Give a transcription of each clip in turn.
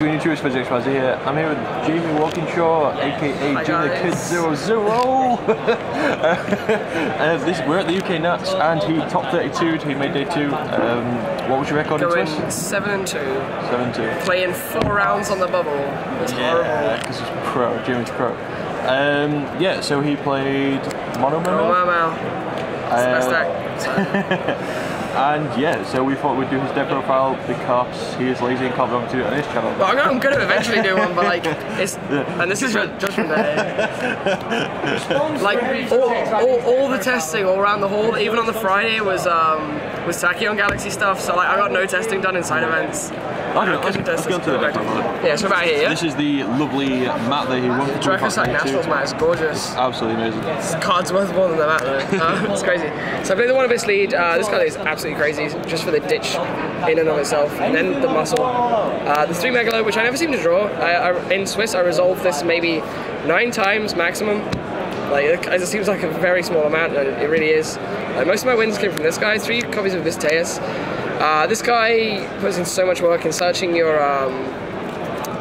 YouTube, it's FuzzyXYZ here. I'm here with Jamiethekidd00, aka Jamiethekidd00. We're at the UK Nats and he top 32'd, he made day 2. What was your record in Swiss? 7-2. 7-2. Playing 4 rounds on the bubble. It was horrible. Because he's pro, Jamie's pro. Yeah, so he played Mermail. It's the best deck. So. And yeah, so we thought we'd do his deck profile because he is lazy and can't be able to do it on his channel. Well, I'm going to eventually do one, but like, it's, and this is Judgment Day. Like, all the testing all around the hall, even on the Friday, was Tachyon Galaxy stuff, so like, I got no testing done inside events. Let's get on to the deck profile. Yeah, so about here, yeah? This is the lovely mat that he won for Dreyfus Nationals mat, it's gorgeous. It's absolutely amazing. This card's worth more than the mat though. It's crazy. So I played the one abyss lead. This card is absolutely crazy, just for the ditch in and of itself, and then the muscle. The 3 Megalo, which I never seem to draw. In Swiss, I resolved this maybe 9 times maximum. Like, it seems like a very small amount, and it really is. Most of my wins came from this guy. 3 copies of Visteus. This guy puts in so much work in searching your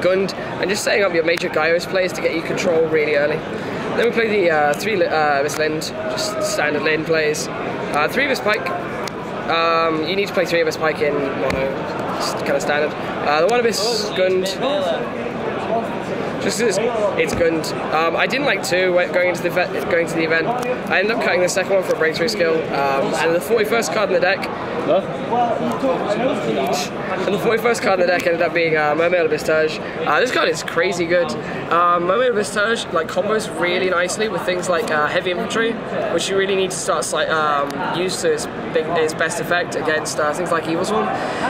Gund and just setting up your major Gaios plays to get you control really early. Then we play the 3 Abyss Lind, just standard Lind plays. 3 Abyss Pike. You need to play 3 Abyss Pike in mono, just kind of standard. The 1 Abyss Gund. Just because it's Gund. I didn't like 2 going to the event. I ended up cutting the second one for a breakthrough skill, and the 41st card in the deck. And the 41st card in the deck ended up being Mermail Abyss Turge. This card is crazy good. Mermail Abyss Turge like combos really nicely with things like heavy infantry, which you really need to start use to its best effect against things like Evil Swarm,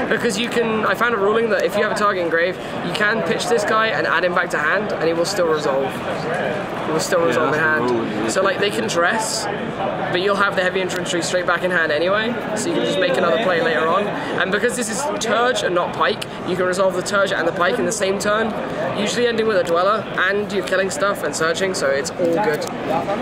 because you can. I found a ruling that if you have a target in grave, you can pitch this guy and add him back to hand, and he will still resolve. He will still resolve in hand. So like they can dress, but you'll have the heavy infantry straight back in hand anyway, so you can just make another play later on. And because this is Turge and not Pike, you can resolve the Turge and the Pike in the same turn, usually ending with a Dweller, and you're killing stuff and searching, so it's all good.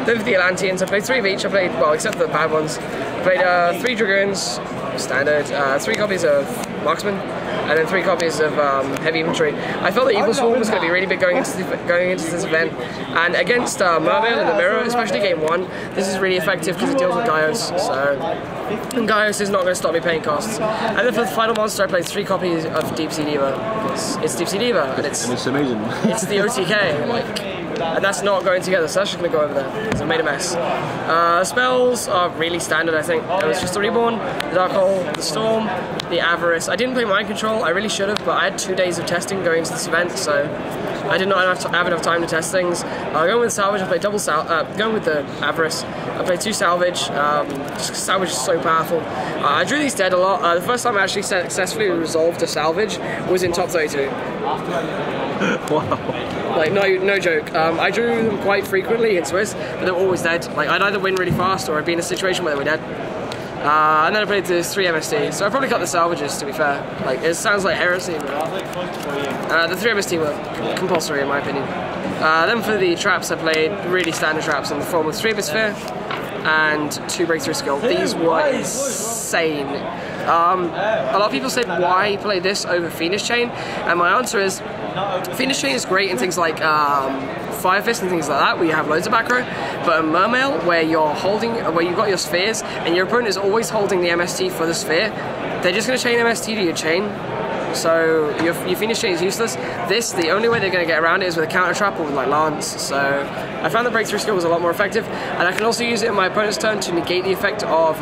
Then for the Atlanteans, I played 3 of each. I played, well, except for the bad ones. I played 3 Dragoons, standard, 3 copies of Marksman, and then 3 copies of heavy infantry. I felt that Evil Swarm was going to be really big going into this event, and against Mermail in the mirror, especially game 1, this is really effective because it deals with Gaios. So, and Gaios is not going to stop me paying costs. And then for the final monster, I played 3 copies of Deep Sea Diva. It's Deep Sea Diva, and it's amazing. It's the OTK, like. And that's not going together, so that's just going to go over there, because I made a mess. Spells are really standard, I think. It was just the Reborn, the Dark Hole, the Storm, the Avarice. I didn't play Mind Control, I really should have, but I had 2 days of testing going into this event, so I did not have enough time to test things. Going with Salvage, I played going with the Avarice, I played 2 Salvage, just because Salvage is so powerful. I drew these dead a lot. The first time I actually successfully resolved a Salvage was in top 32. Wow. Like, no joke. I drew them quite frequently in Swiss, but they were always dead. Like, I'd either win really fast or I'd be in a situation where they were dead. And then I played this 3 MST, so I probably cut the salvages, to be fair. Like, it sounds like heresy, but the 3 MST were compulsory in my opinion. Then for the traps, I played really standard traps in the form of 3 Abyss Sphere and 2 Breakthrough Skill. These were insane. A lot of people said, why play this over Phoenix Chain? And my answer is, Phoenix Chain is great in things like Fire Fist and things like that, where you have loads of back row. But in Mermail, where you've got your spheres, and your opponent is always holding the MST for the sphere, they're just going to chain MST to your chain. So your Phoenix Chain is useless. The only way they're going to get around it is with a counter trap or with like Lance. So I found the Breakthrough Skill was a lot more effective, and I can also use it in my opponent's turn to negate the effect of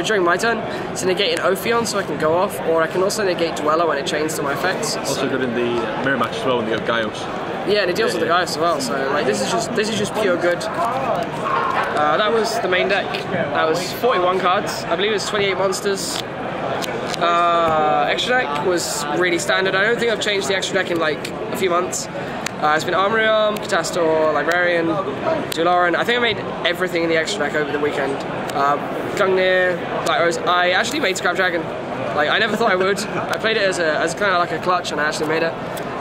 during my turn, to negate an Ophion so I can go off, or I can also negate Dweller when it chains to my effects. Also good in the mirror match as well when you have Gaios. Yeah, and it deals with the Gaios as well, so like this is just pure good. That was the main deck. That was 41 cards. I believe it's 28 monsters. Extra deck was really standard. I don't think I've changed the extra deck in like a few months. It's been Armorium, Catastor, Librarian, Dularan. I think I made everything in the extra deck over the weekend. Gungnir, Black Rose. I actually made Scrap Dragon. Like, I never thought I would. I played it as kind of like a clutch, and I actually made it.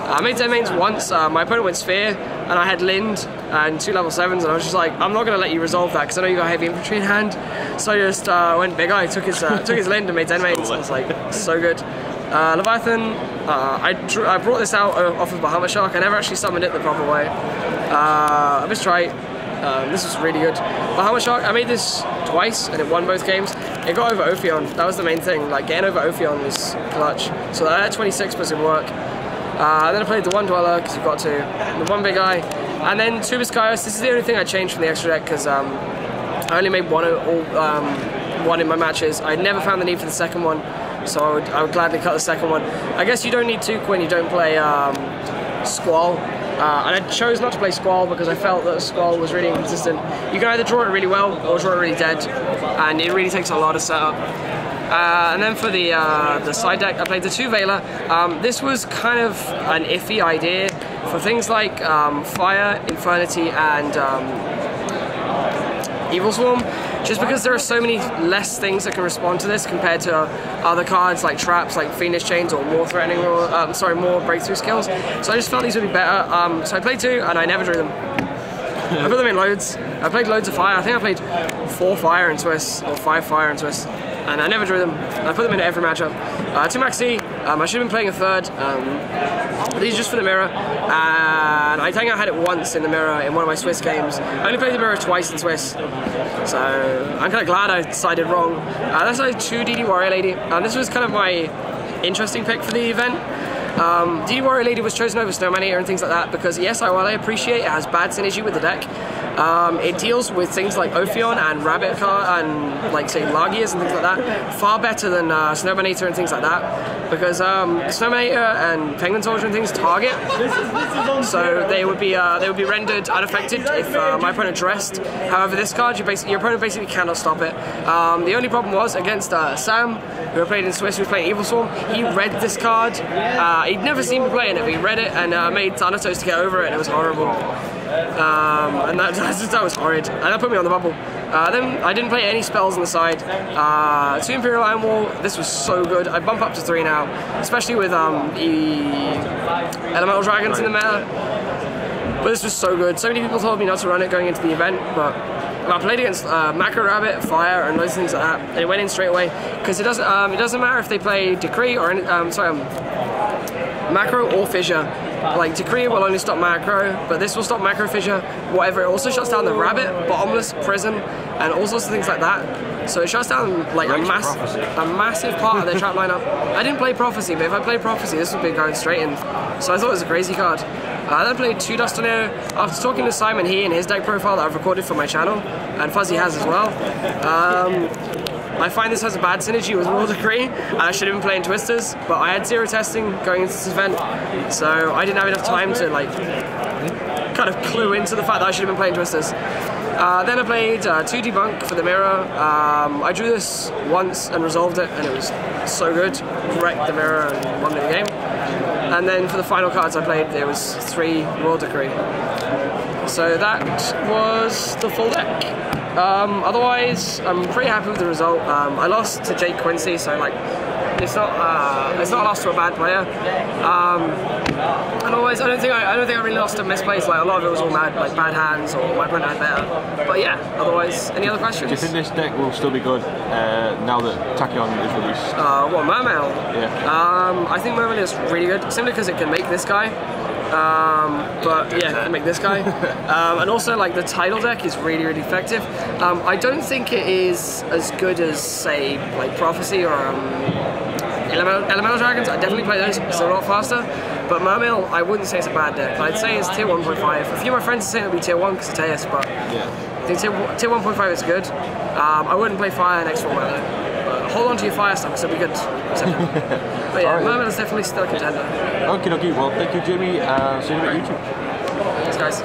I made 10 mains once. My opponent went Sphere, and I had Lind and 2 level 7s, and I was just like, I'm not going to let you resolve that because I know you got heavy infantry in hand. So I just went big eye, took his Lind and made 10 mains. I was like, so good. Leviathan, I brought this out off of Bahamas Shark. I never actually summoned it the proper way. Abyss Trite, this was really good. Bahamas Shark, I made this twice and it won both games. It got over Ophion, that was the main thing. Like getting over Ophion was clutch. So that at 26 was in work. Then I played the 1 Dweller because you've got to, the 1 Big Eye, and then 2 Biscayos. This is the only thing I changed from the extra deck because I only made one in my matches. I never found the need for the second one, so I would gladly cut the second one. I guess you don't need 2 when you don't play Squall. And I chose not to play Squall because I felt that Squall was really inconsistent. You can either draw it really well or draw it really dead, and it really takes a lot of setup. And then for the side deck, I played the 2 Veiler. This was kind of an iffy idea for things like Fire, Infernity, and Evil Swarm, just because there are so many less things that can respond to this compared to other cards like traps, like Fiendish Chains, or more threatening, or more breakthrough skills. So I just felt these would be better. So I played 2 and I never drew them. I put them in loads. I played loads of Fire. I think I played 4 Fire in Swiss, or 5 Fire in Swiss, and I never drew them. I put them in every matchup. 2 Maxi, I should have been playing a 3rd. These are just for the mirror, and I think I had it once in the mirror in one of my Swiss games. I only played the mirror twice in Swiss, so I'm kind of glad I decided wrong. That's like 2 DD Warrior Lady, and this was kind of my interesting pick for the event. DD Warrior Lady was chosen over Snowman Eater and things like that because yes, while I appreciate it has bad synergy with the deck, it deals with things like Ophion and Rabbit Car and like say Lagias and things like that far better than Snowman Eater and things like that, because Snowman Eater and Penguin Soldier and things target, so they would be rendered unaffected if my opponent dressed. However, this card, your opponent basically cannot stop it. The only problem was against Sam, who I played in Swiss, who was playing Evil Swarm. He read this card. He'd never seen me playing it, but he read it and made Thanatos to get over it, and it was horrible. And that was horrid, and that put me on the bubble. Then I didn't play any spells on the side. 2 Imperial Iron Wall, this was so good. I bump up to 3 now, especially with Elemental Dragons in the meta. But this was so good. So many people told me not to run it going into the event, but I played against Macro Rabbit, Fire, and loads of things like that, and it went in straight away. Because it doesn't matter if they play Decree or Macro or Fissure. Like Decree will only stop Macro, but this will stop Macro, Fissure, whatever. It also shuts down the Rabbit, Bottomless, Prism, and all sorts of things like that. So it shuts down like a massive part of their trap lineup. I didn't play Prophecy, but if I played Prophecy, this would be going straight in. So I thought it was a crazy card. Then I played 2 Dustonero. After talking to Simon, he and his deck profile that I've recorded for my channel, and Fuzzy has as well. I find this has a bad synergy with Royal Decree, and I should have been playing Twisters, but I had 0 testing going into this event, so I didn't have enough time to like kind of clue into the fact that I should have been playing Twisters. Then I played 2 Debunk for the mirror. I drew this once and resolved it, and it was so good. Wrecked the mirror and won me the game. And then for the final cards I played, there was 3 Royal Decree. So that was the full deck. Otherwise, I'm pretty happy with the result. I lost to Jake Quincy, so like, it's not a loss to a bad player. And otherwise, I don't think I really lost to misplays. Like a lot of it was all bad hands, or my opponent had better. But yeah, otherwise, any other questions? Do you think this deck will still be good now that Tachyon is released? What, Mermail? Yeah. I think Mermail is really good, simply because it can make this guy. But yeah, it can make this guy. And also, like, the title deck is really, really effective. I don't think it is as good as, say, like Prophecy or Elemental Dragons. I definitely play those, it's a lot faster. But Mermail, I wouldn't say it's a bad deck. I'd say it's tier 1.5. A few of my friends are saying it'll be tier 1 because of Teus, but yeah. I think tier 1.5 is good. I wouldn't play Fire next format though. But hold on to your Fire stuff because it'll be good. But yeah, Mermail is definitely still a contender. Okie dokie, well thank you Jimmy, see you at YouTube. Thanks guys.